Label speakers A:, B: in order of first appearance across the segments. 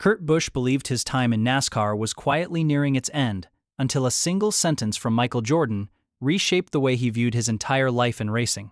A: Kurt Busch believed his time in NASCAR was quietly nearing its end until a single sentence from Michael Jordan reshaped the way he viewed his entire life in racing.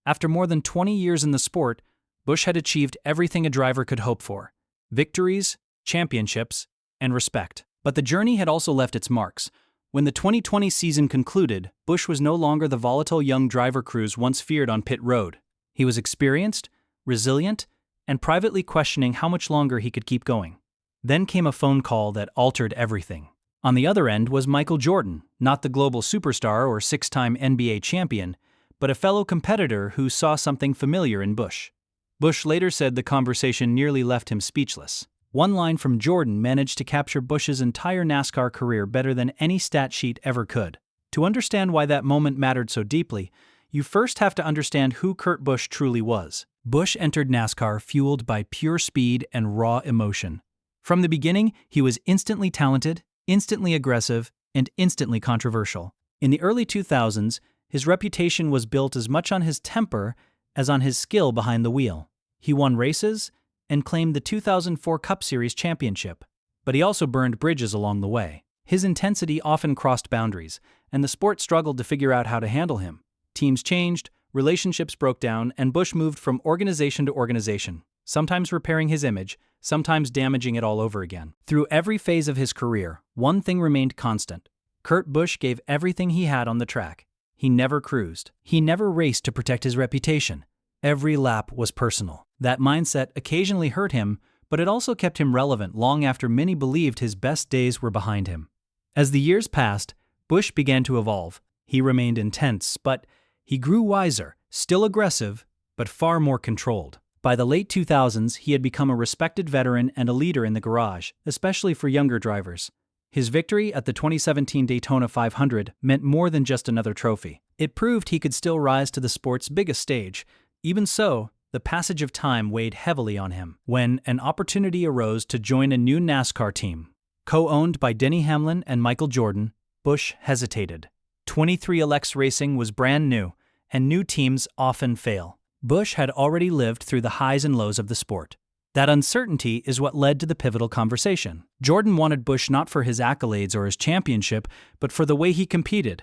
A: After more than 20 years in the sport, Busch had achieved everything a driver could hope for: victories, championships, and respect. But the journey had also left its marks. When the 2020 season concluded, Busch was no longer the volatile young driver crews once feared on pit road. He was experienced, resilient, and privately questioning how much longer he could keep going. Then came a phone call that altered everything. On the other end was Michael Jordan, not the global superstar or six-time NBA champion, but a fellow competitor who saw something familiar in Busch. Busch later said the conversation nearly left him speechless. One line from Jordan managed to capture Busch's entire NASCAR career better than any stat sheet ever could. To understand why that moment mattered so deeply, you first have to understand who Kurt Busch truly was. Busch entered NASCAR fueled by pure speed and raw emotion. From the beginning, he was instantly talented, instantly aggressive, and instantly controversial. In the early 2000s, his reputation was built as much on his temper as on his skill behind the wheel. He won races and claimed the 2004 Cup Series championship, but he also burned bridges along the way. His intensity often crossed boundaries, and the sport struggled to figure out how to handle him. Teams changed, relationships broke down, and Busch moved from organization to organization, sometimes repairing his image, sometimes damaging it all over again. Through every phase of his career, one thing remained constant. Kurt Busch gave everything he had on the track. He never cruised. He never raced to protect his reputation. Every lap was personal. That mindset occasionally hurt him, but it also kept him relevant long after many believed his best days were behind him. As the years passed, Busch began to evolve. He remained intense, but he grew wiser, still aggressive, but far more controlled. By the late 2000s, he had become a respected veteran and a leader in the garage, especially for younger drivers. His victory at the 2017 Daytona 500 meant more than just another trophy. It proved he could still rise to the sport's biggest stage. Even so, the passage of time weighed heavily on him. When an opportunity arose to join a new NASCAR team, co-owned by Denny Hamlin and Michael Jordan, Busch hesitated. 23LX Racing was brand new, and new teams often fail. Busch had already lived through the highs and lows of the sport. That uncertainty is what led to the pivotal conversation. Jordan wanted Busch not for his accolades or his championship, but for the way he competed.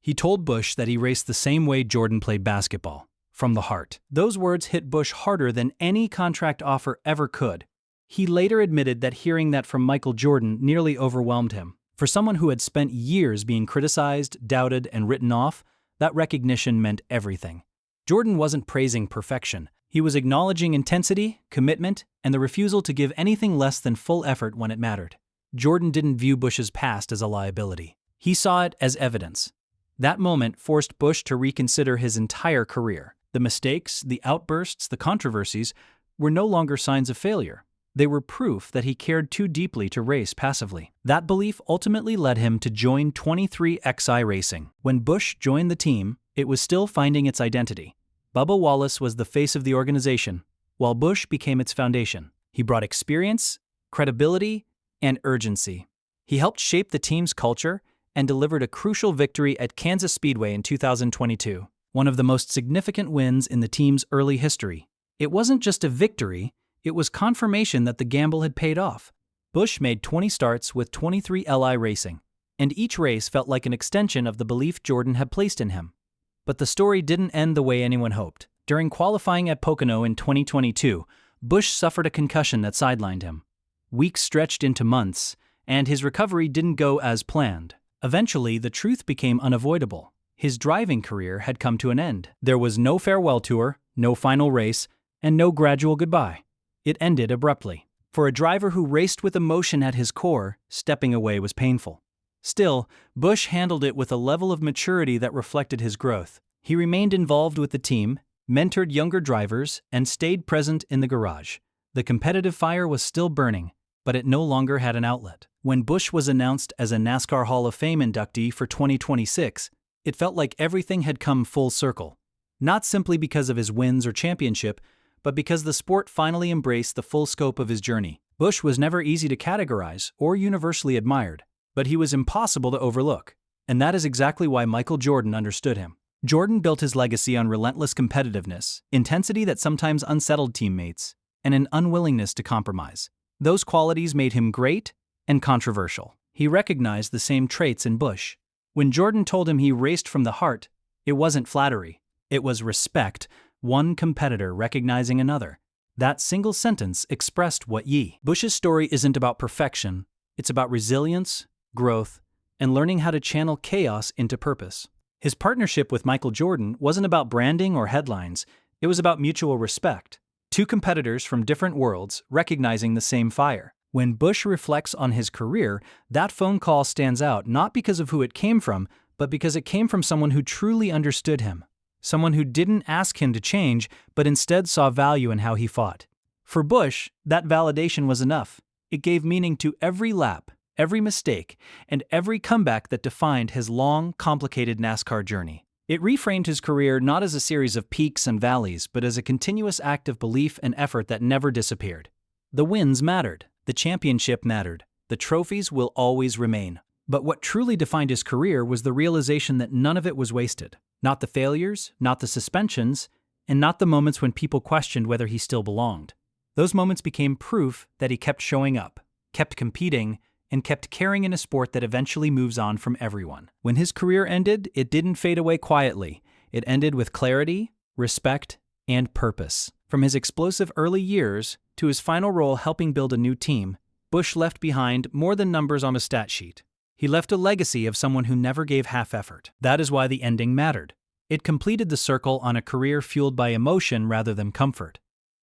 A: He told Busch that he raced the same way Jordan played basketball, from the heart. Those words hit Busch harder than any contract offer ever could. He later admitted that hearing that from Michael Jordan nearly overwhelmed him. For someone who had spent years being criticized, doubted, and written off, that recognition meant everything. Jordan wasn't praising perfection. He was acknowledging intensity, commitment, and the refusal to give anything less than full effort when it mattered. Jordan didn't view Busch's past as a liability. He saw it as evidence. That moment forced Busch to reconsider his entire career. The mistakes, the outbursts, the controversies were no longer signs of failure. They were proof that he cared too deeply to race passively. That belief ultimately led him to join 23XI Racing. When Busch joined the team, it was still finding its identity. Bubba Wallace was the face of the organization, while Busch became its foundation. He brought experience, credibility, and urgency. He helped shape the team's culture and delivered a crucial victory at Kansas Speedway in 2022, one of the most significant wins in the team's early history. It wasn't just a victory, it was confirmation that the gamble had paid off. Busch made 20 starts with 23LI Racing, and each race felt like an extension of the belief Jordan had placed in him. But the story didn't end the way anyone hoped. During qualifying at Pocono in 2022, Busch suffered a concussion that sidelined him. Weeks stretched into months, and his recovery didn't go as planned. Eventually, the truth became unavoidable. His driving career had come to an end. There was no farewell tour, no final race, and no gradual goodbye. It ended abruptly. For a driver who raced with emotion at his core, stepping away was painful. Still, Busch handled it with a level of maturity that reflected his growth. He remained involved with the team, mentored younger drivers, and stayed present in the garage. The competitive fire was still burning, but it no longer had an outlet. When Busch was announced as a NASCAR Hall of Fame inductee for 2026, it felt like everything had come full circle. Not simply because of his wins or championship, but because the sport finally embraced the full scope of his journey. Busch was never easy to categorize or universally admired, but he was impossible to overlook. And that is exactly why Michael Jordan understood him. Jordan built his legacy on relentless competitiveness, intensity that sometimes unsettled teammates, and an unwillingness to compromise. Those qualities made him great and controversial. He recognized the same traits in Busch. When Jordan told him he raced from the heart, it wasn't flattery. It was respect, one competitor recognizing another. That single sentence expressed what ye. Busch's story isn't about perfection. It's about resilience, growth, and learning how to channel chaos into purpose. His partnership with Michael Jordan wasn't about branding or headlines. It was about mutual respect. Two competitors from different worlds recognizing the same fire. When Busch reflects on his career, that phone call stands out not because of who it came from, but because it came from someone who truly understood him. Someone who didn't ask him to change, but instead saw value in how he fought. For Busch, that validation was enough. It gave meaning to every lap, every mistake, and every comeback that defined his long, complicated NASCAR journey. It reframed his career not as a series of peaks and valleys, but as a continuous act of belief and effort that never disappeared. The wins mattered. The championship mattered. The trophies will always remain. But what truly defined his career was the realization that none of it was wasted. Not the failures, not the suspensions, and not the moments when people questioned whether he still belonged. Those moments became proof that he kept showing up, kept competing, and kept caring in a sport that eventually moves on from everyone. When his career ended, it didn't fade away quietly. It ended with clarity, respect, and purpose. From his explosive early years to his final role helping build a new team, Busch left behind more than numbers on a stat sheet. He left a legacy of someone who never gave half effort. That is why the ending mattered. It completed the circle on a career fueled by emotion rather than comfort.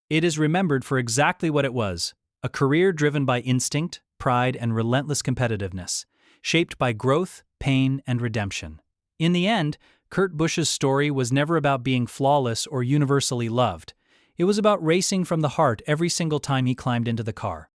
A: It is remembered for exactly what it was, a career driven by instinct, pride, and relentless competitiveness, shaped by growth, pain, and redemption. In the end, Kurt Busch's story was never about being flawless or universally loved. It was about racing from the heart every single time he climbed into the car.